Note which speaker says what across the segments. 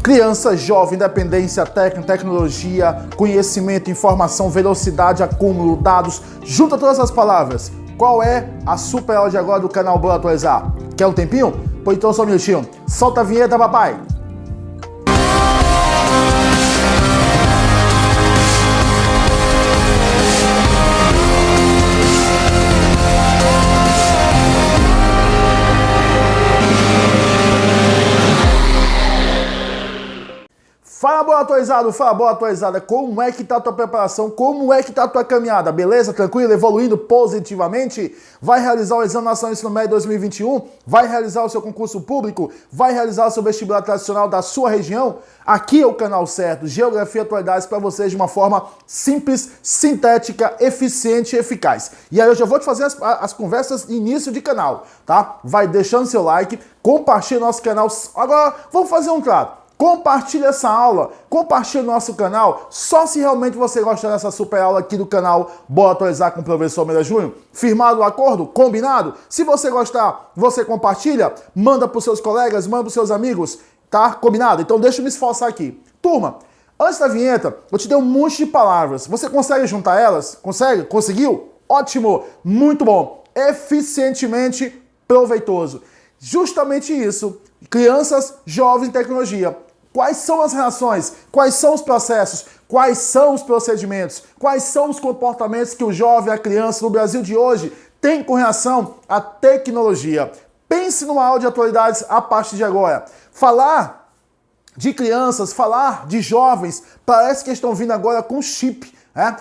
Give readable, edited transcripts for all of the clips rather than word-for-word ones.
Speaker 1: Criança, jovem, independência, técnica, tecnologia, conhecimento, informação, velocidade, acúmulo, dados. Junta todas as palavras. Qual é a super aula de agora do canal Bora Atualizar? Quer um tempinho? Pois então só um minutinho. Solta a vinheta, papai! Fala, Bora Atualizado, fala, Bora Atualizada, como é que tá a tua preparação, como é que tá a tua caminhada, beleza? Tranquilo? Evoluindo positivamente? Vai realizar o Exame Nacional de Ensino Médio 2021? Vai realizar o seu concurso público? Vai realizar o seu vestibular tradicional da sua região? Aqui é o canal certo, Geografia e Atualidades, para vocês de uma forma simples, sintética, eficiente e eficaz. E aí eu já vou te fazer as conversas de início de canal, tá? Vai deixando seu like, compartilha nosso canal. Agora, vamos fazer um trato. Compartilhe essa aula, compartilhe o nosso canal, só se realmente você gostar dessa super aula aqui do canal Bora Atualizar com o professor Meira Júnior. Firmado o acordo? Combinado? Se você gostar, você compartilha, manda para os seus colegas, manda para os seus amigos, tá? Combinado? Então deixa eu me esforçar aqui. Turma, antes da vinheta, eu te dei um monte de palavras. Você consegue juntar elas? Consegue? Conseguiu? Ótimo! Muito bom! Eficientemente proveitoso. Justamente isso. Crianças, jovens, tecnologia. Quais são as relações? Quais são os processos? Quais são os procedimentos? Quais são os comportamentos que o jovem, a criança no Brasil de hoje tem com relação à tecnologia? Pense numa aula de atualidades a partir de agora. Falar de crianças, falar de jovens, parece que estão vindo agora com chip.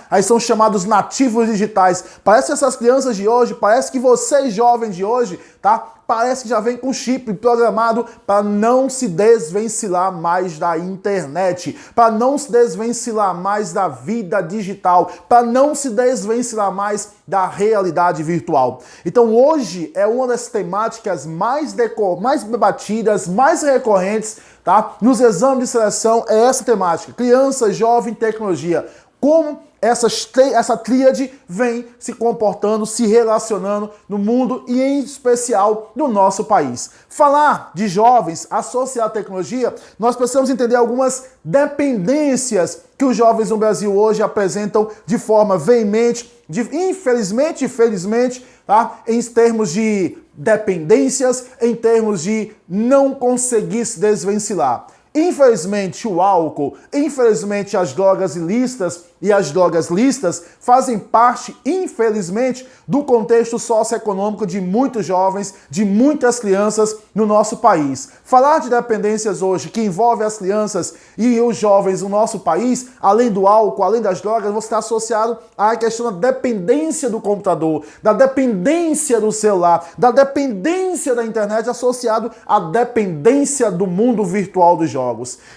Speaker 1: Aí são chamados nativos digitais. Parece que essas crianças de hoje, parece que vocês jovens de hoje, tá? Parece que já vem com chip programado para não se desvencilhar mais da internet, para não se desvencilhar mais da vida digital, para não se desvencilhar mais da realidade virtual. Então hoje é uma das temáticas mais debatidas, mais recorrentes, tá? Nos exames de seleção é essa temática: criança, jovem, tecnologia. Como essa tríade vem se comportando, se relacionando no mundo e em especial no nosso país. Falar de jovens, associar a tecnologia, nós precisamos entender algumas dependências que os jovens no Brasil hoje apresentam de forma veemente, infelizmente e felizmente, tá? Em termos de dependências, em termos de não conseguir se desvencilhar. Infelizmente, o álcool, infelizmente, as drogas ilícitas e as drogas lícitas fazem parte, infelizmente, do contexto socioeconômico de muitos jovens, de muitas crianças no nosso país. Falar de dependências hoje que envolve as crianças e os jovens no nosso país, além do álcool, além das drogas, você está associado à questão da dependência do computador, da dependência do celular, da dependência da internet, associado à dependência do mundo virtual dos jogos.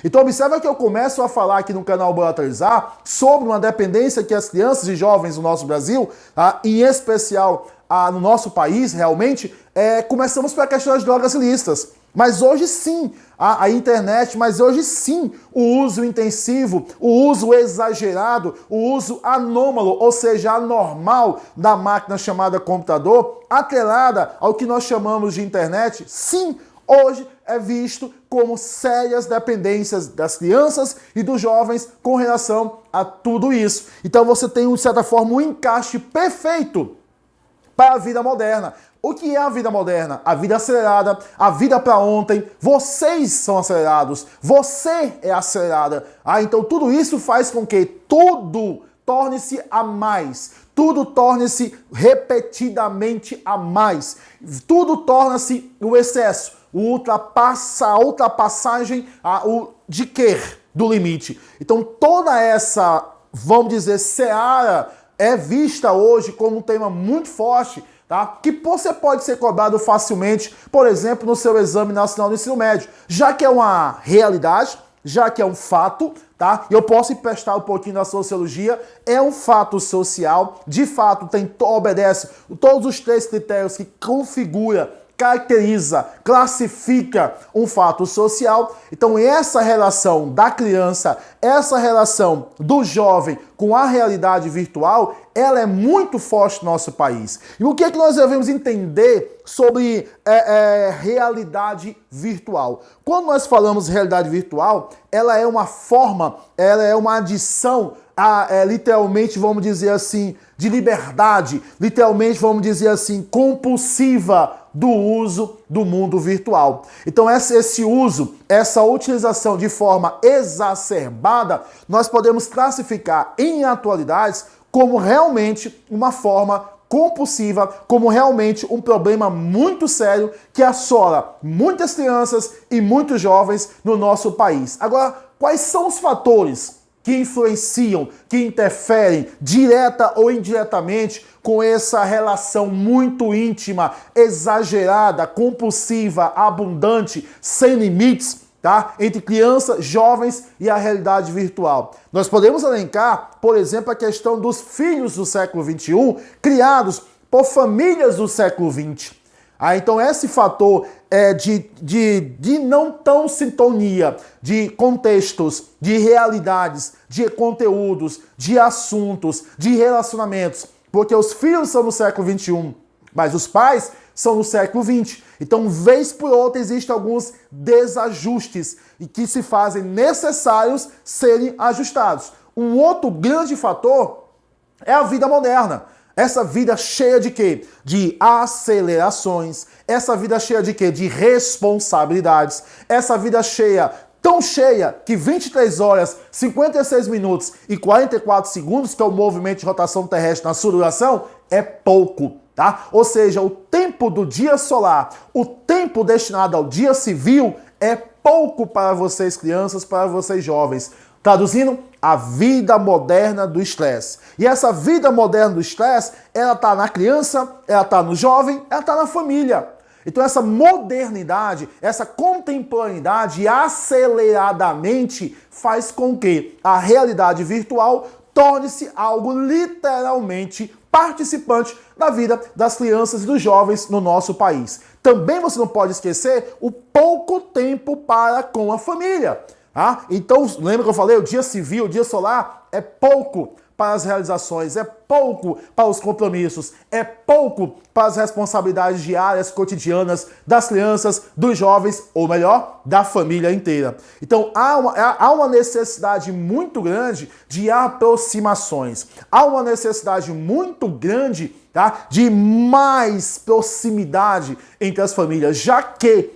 Speaker 1: Então observa que eu começo a falar aqui no canal Bora Atualizar sobre uma dependência que as crianças e jovens no nosso Brasil, tá, em especial no nosso país, realmente, começamos pela questão das drogas ilícitas. Mas hoje sim, a internet, mas hoje sim, o uso intensivo, o uso exagerado, o uso anômalo, ou seja, anormal da máquina chamada computador, atrelada ao que nós chamamos de internet, sim, hoje é visto como sérias dependências das crianças e dos jovens com relação a tudo isso. Então você tem, de certa forma, um encaixe perfeito para a vida moderna. O que é a vida moderna? A vida acelerada, a vida para ontem. Vocês são acelerados, você é acelerada. Então tudo isso faz com que tudo torne-se a mais. Tudo torne-se repetidamente a mais. Tudo torna-se o excesso. A ultrapassagem de quer do limite. Então toda essa, vamos dizer, seara é vista hoje como um tema muito forte, tá? Que você pode ser cobrado facilmente, por exemplo, no seu Exame Nacional do Ensino Médio, já que é uma realidade, já que é um fato, tá? Eu posso emprestar um pouquinho da sociologia, é um fato social, de fato obedece todos os três critérios que configura caracteriza, classifica um fato social. Então essa relação da criança, essa relação do jovem com a realidade virtual, ela é muito forte no nosso país. E o que é que nós devemos entender sobre realidade virtual? Quando nós falamos de realidade virtual, ela é uma forma, ela é uma adição literalmente, vamos dizer assim, de liberdade, literalmente, vamos dizer assim, compulsiva do uso do mundo virtual. Então, esse uso, essa utilização de forma exacerbada, nós podemos classificar em atualidades como realmente uma forma compulsiva, como realmente um problema muito sério que assola muitas crianças e muitos jovens no nosso país. Agora, quais são os fatores que influenciam, que interferem direta ou indiretamente com essa relação muito íntima, exagerada, compulsiva, abundante, sem limites, tá? Entre crianças, jovens e a realidade virtual? Nós podemos elencar, por exemplo, a questão dos filhos do século XXI criados por famílias do século XX. Então esse fator de não tão sintonia de contextos, de realidades, de conteúdos, de assuntos, de relacionamentos, porque os filhos são no século XXI, mas os pais são no século XX. Então, vez por outra, existem alguns desajustes e que se fazem necessários serem ajustados. Um outro grande fator é a vida moderna. Essa vida cheia de quê? De acelerações. Essa vida cheia de quê? De responsabilidades. Essa vida cheia, tão cheia, que 23 horas, 56 minutos e 44 segundos, que é o movimento de rotação terrestre na sua duração, é pouco, tá? Ou seja, o tempo do dia solar, o tempo destinado ao dia civil é pouco para vocês crianças, para vocês jovens. Traduzindo, a vida moderna do estresse. E essa vida moderna do estresse, ela está na criança, ela está no jovem, ela está na família. Então essa modernidade, essa contemporaneidade aceleradamente faz com que a realidade virtual torne-se algo literalmente participante da vida das crianças e dos jovens no nosso país. Também você não pode esquecer o pouco tempo para com a família. Então, lembra que eu falei, o dia civil, o dia solar é pouco para as realizações, é pouco para os compromissos, é pouco para as responsabilidades diárias, cotidianas das crianças, dos jovens, ou melhor, da família inteira. Então, há uma necessidade muito grande de aproximações, há uma necessidade muito grande, tá, de mais proximidade entre as famílias, já que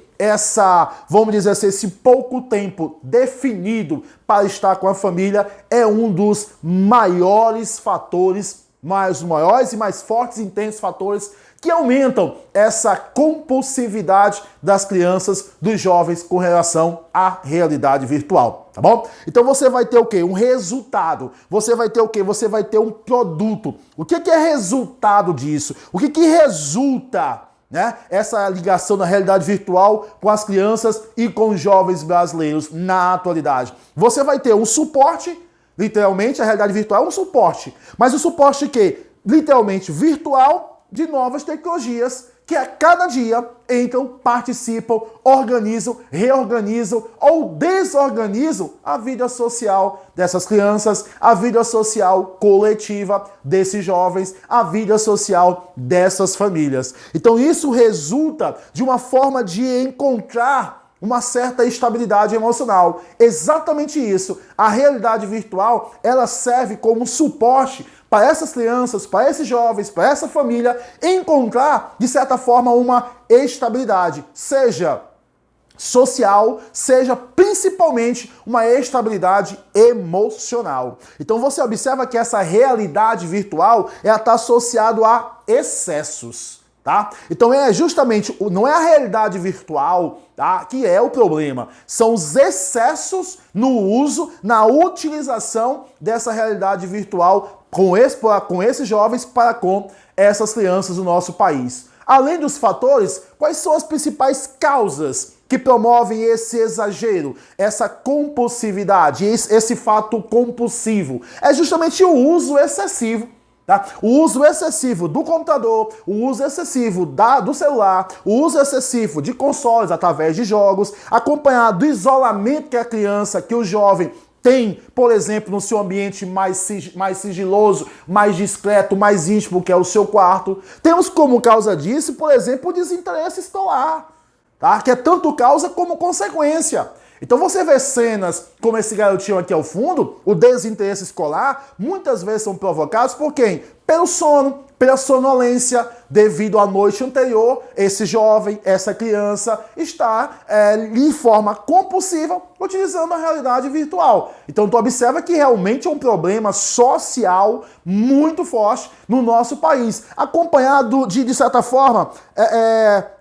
Speaker 1: vamos dizer assim, esse pouco tempo definido para estar com a família é um dos maiores fatores, os maiores e mais fortes e intensos fatores que aumentam essa compulsividade das crianças, dos jovens com relação à realidade virtual, tá bom? Então você vai ter o quê? Um resultado. Você vai ter o quê? Você vai ter um produto. O que é resultado disso? O que resulta, né, essa ligação da realidade virtual com as crianças e com os jovens brasileiros na atualidade? Você vai ter um suporte, literalmente, a realidade virtual é um suporte. Mas o suporte que? Literalmente virtual de novas tecnologias que a cada dia entram, participam, organizam, reorganizam ou desorganizam a vida social dessas crianças, a vida social coletiva desses jovens, a vida social dessas famílias. Então isso resulta de uma forma de encontrar uma certa estabilidade emocional. Exatamente isso. A realidade virtual, ela serve como suporte para essas crianças, para esses jovens, para essa família encontrar, de certa forma, uma estabilidade, seja social, seja principalmente uma estabilidade emocional. Então você observa que essa realidade virtual, ela está associada a excessos. Tá? Então não é a realidade virtual, tá, que é o problema, são os excessos no uso, na utilização dessa realidade virtual com esses jovens para com essas crianças do nosso país. Além dos fatores, quais são as principais causas que promovem esse exagero, essa compulsividade, esse fato compulsivo? É justamente o uso excessivo. Tá? O uso excessivo do computador, o uso excessivo do celular, o uso excessivo de consoles através de jogos, acompanhado do isolamento que a criança, que o jovem tem, por exemplo, no seu ambiente mais sigiloso, mais discreto, mais íntimo, que é o seu quarto. Temos como causa disso, por exemplo, o desinteresse escolar, tá? Que é tanto causa como consequência. Então você vê cenas como esse garotinho aqui ao fundo, o desinteresse escolar, muitas vezes são provocados por quem? Pelo sono, pela sonolência, devido à noite anterior, esse jovem, essa criança está de forma compulsiva utilizando a realidade virtual. Então tu observa que realmente é um problema social muito forte no nosso país, acompanhado de certa forma,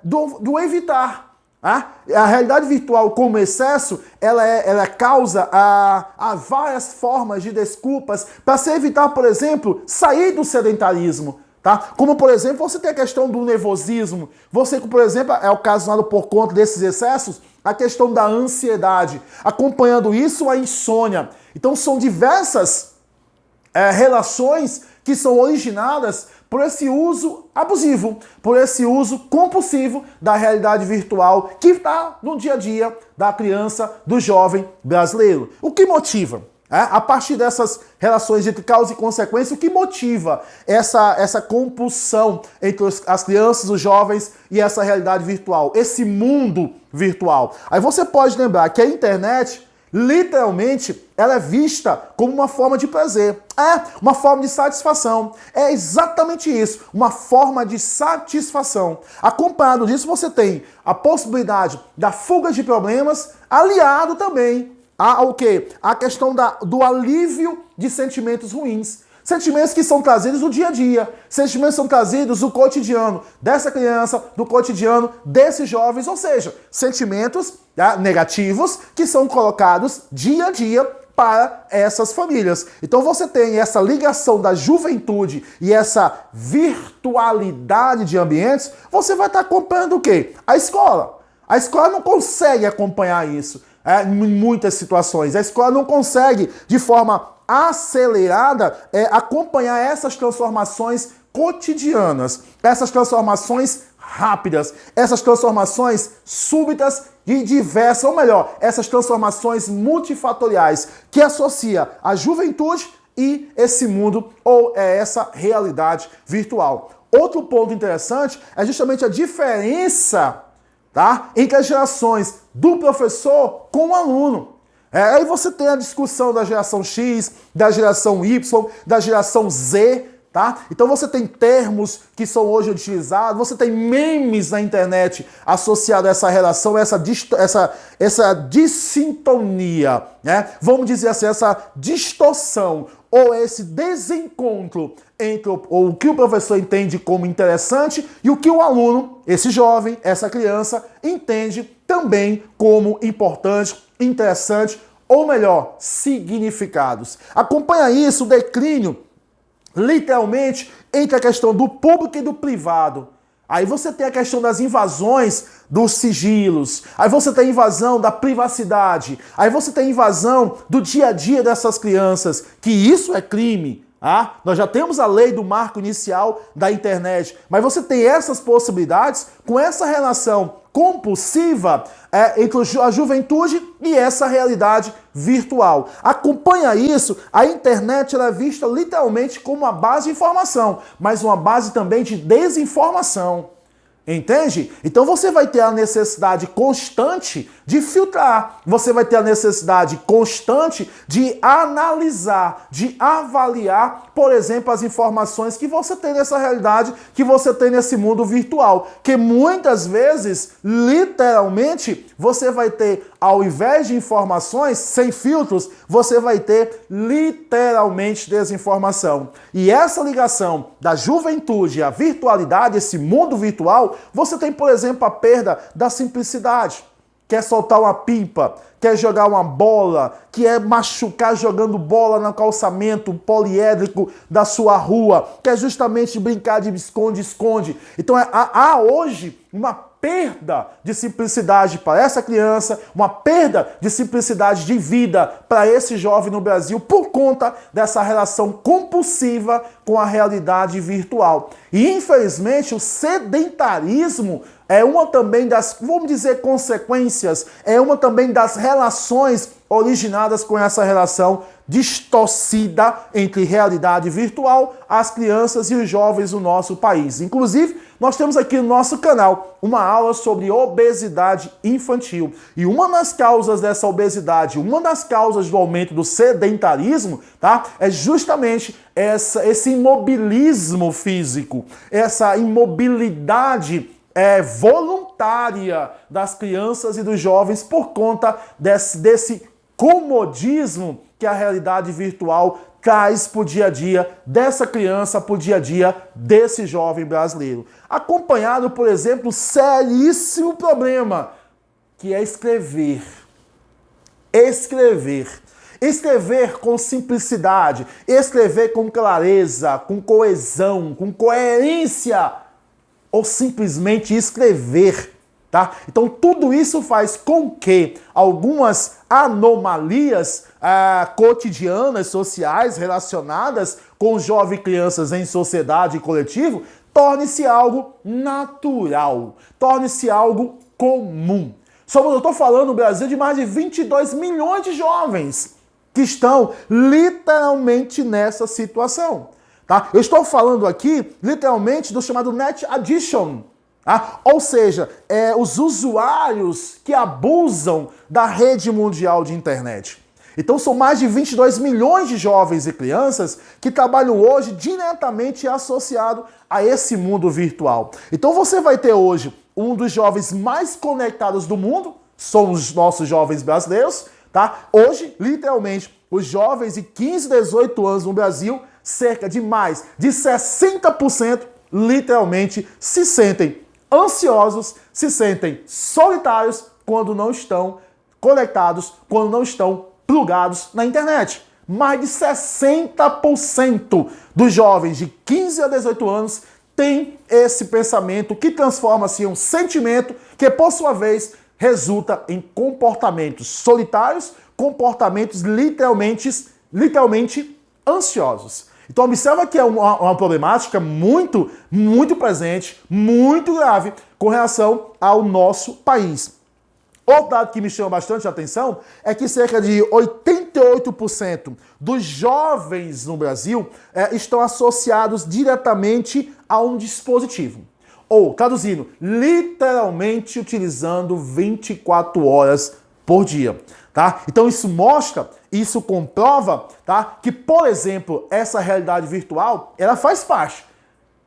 Speaker 1: do evitar. A realidade virtual como excesso, ela causa a várias formas de desculpas para se evitar, por exemplo, sair do sedentarismo. Tá? Como, por exemplo, você tem a questão do nervosismo. Você, por exemplo, é ocasionado por conta desses excessos, a questão da ansiedade. Acompanhando isso, a insônia. Então, são diversas relações que são originadas por esse uso abusivo, por esse uso compulsivo da realidade virtual que está no dia a dia da criança, do jovem brasileiro. O que motiva? A partir dessas relações entre causa e consequência, o que motiva essa compulsão entre as crianças, os jovens e essa realidade virtual, esse mundo virtual? Aí você pode lembrar que a internet, literalmente, ela é vista como uma forma de prazer. Uma forma de satisfação. É exatamente isso, uma forma de satisfação. Acompanhado disso, você tem a possibilidade da fuga de problemas, aliado também ao quê? A questão do alívio de sentimentos ruins. Sentimentos que são trazidos do dia a dia. Sentimentos que são trazidos do cotidiano dessa criança, do cotidiano desses jovens. Ou seja, sentimentos negativos que são colocados dia a dia para essas famílias. Então você tem essa ligação da juventude e essa virtualidade de ambientes, você vai estar acompanhando o quê? A escola. A escola não consegue acompanhar isso em muitas situações. A escola não consegue, de forma acelerada, acompanhar essas transformações cotidianas, essas transformações rápidas, essas transformações súbitas e diversas, ou melhor, essas transformações multifatoriais que associa a juventude e esse mundo ou essa realidade virtual. Outro ponto interessante é justamente a diferença, tá, entre as gerações do professor com o aluno. Aí você tem a discussão da geração X, da geração Y, da geração Z, tá? Então você tem termos que são hoje utilizados, você tem memes na internet associados a essa relação, essa dissintonia, né? Vamos dizer assim, essa distorção ou esse desencontro entre o que o professor entende como interessante e o que o aluno, esse jovem, essa criança, entende também como importante, interessante, ou melhor, significados. Acompanha isso, o declínio, literalmente, entre a questão do público e do privado. Aí você tem a questão das invasões dos sigilos, aí você tem a invasão da privacidade, aí você tem a invasão do dia a dia dessas crianças, que isso é crime. Nós já temos a lei do marco inicial da internet, mas você tem essas possibilidades com essa relação compulsiva entre a juventude e essa realidade virtual. Acompanha isso, a internet ela é vista literalmente como uma base de informação, mas uma base também de desinformação. Entende? Então você vai ter a necessidade constante de filtrar, você vai ter a necessidade constante de analisar, de avaliar, por exemplo, as informações que você tem nessa realidade, que você tem nesse mundo virtual, que muitas vezes, literalmente, você vai ter, ao invés de informações sem filtros, você vai ter literalmente desinformação. E essa ligação da juventude à virtualidade, esse mundo virtual, você tem, por exemplo, a perda da simplicidade. Quer soltar uma pipa, quer jogar uma bola, quer machucar jogando bola no calçamento poliédrico da sua rua, quer justamente brincar de esconde-esconde. Então há hoje uma perda de simplicidade para essa criança, uma perda de simplicidade de vida para esse jovem no Brasil por conta dessa relação compulsiva com a realidade virtual. E infelizmente o sedentarismo é uma também das, vamos dizer, consequências, é uma também das relações originadas com essa relação distorcida entre realidade virtual, as crianças e os jovens do nosso país. Inclusive, nós temos aqui no nosso canal uma aula sobre obesidade infantil. E uma das causas dessa obesidade, uma das causas do aumento do sedentarismo, tá? É justamente esse imobilismo físico, essa imobilidade voluntária das crianças e dos jovens por conta desse comodismo que a realidade virtual traz para o dia a dia dessa criança, para o dia a dia desse jovem brasileiro. Acompanhado, por exemplo, seríssimo problema, que é escrever. Escrever com simplicidade, escrever com clareza, com coesão, com coerência, ou simplesmente escrever, tá? Então tudo isso faz com que algumas anomalias cotidianas, sociais, relacionadas com jovens e crianças em sociedade e coletivo, torne-se algo natural, torne-se algo comum. Eu estou falando no Brasil de mais de 22 milhões de jovens que estão literalmente nessa situação. Tá? Eu estou falando aqui, literalmente, do chamado Net Addiction. Tá? Ou seja, os usuários que abusam da rede mundial de internet. Então são mais de 22 milhões de jovens e crianças que trabalham hoje diretamente associado a esse mundo virtual. Então você vai ter hoje um dos jovens mais conectados do mundo, são os nossos jovens brasileiros, tá? Hoje, literalmente, os jovens de 15 a 18 anos no Brasil, cerca de mais de 60% literalmente se sentem ansiosos, se sentem solitários quando não estão conectados, quando não estão plugados na internet. Mais de 60% dos jovens de 15 a 18 anos têm esse pensamento que transforma-se em um sentimento que, por sua vez, resulta em comportamentos solitários, comportamentos literalmente ansiosos. Então observa que é uma problemática muito presente, muito grave com relação ao nosso país. Outro dado que me chama bastante a atenção é que cerca de 88% dos jovens no Brasil estão associados diretamente a um dispositivo. Ou, traduzindo, literalmente utilizando 24 horas por dia. Tá? Então isso mostra, isso comprova, tá? Que, por exemplo, essa realidade virtual, ela faz parte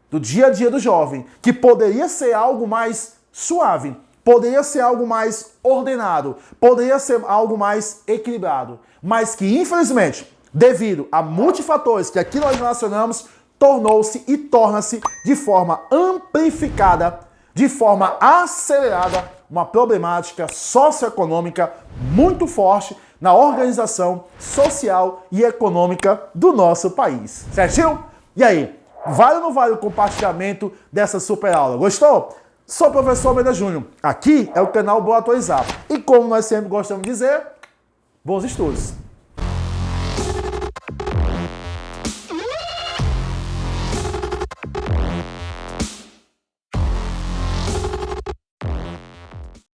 Speaker 1: do dia a dia do jovem, que poderia ser algo mais suave, poderia ser algo mais ordenado, poderia ser algo mais equilibrado, mas que, infelizmente, devido a multifatores que aqui nós relacionamos, tornou-se e torna-se de forma amplificada, de forma acelerada, uma problemática socioeconômica muito forte na organização social e econômica do nosso país. Certinho? E aí, vale ou não vale o compartilhamento dessa super aula? Gostou? Sou o professor Almeida Júnior. Aqui é o canal Boa Atualizado. E como nós sempre gostamos de dizer, bons estudos!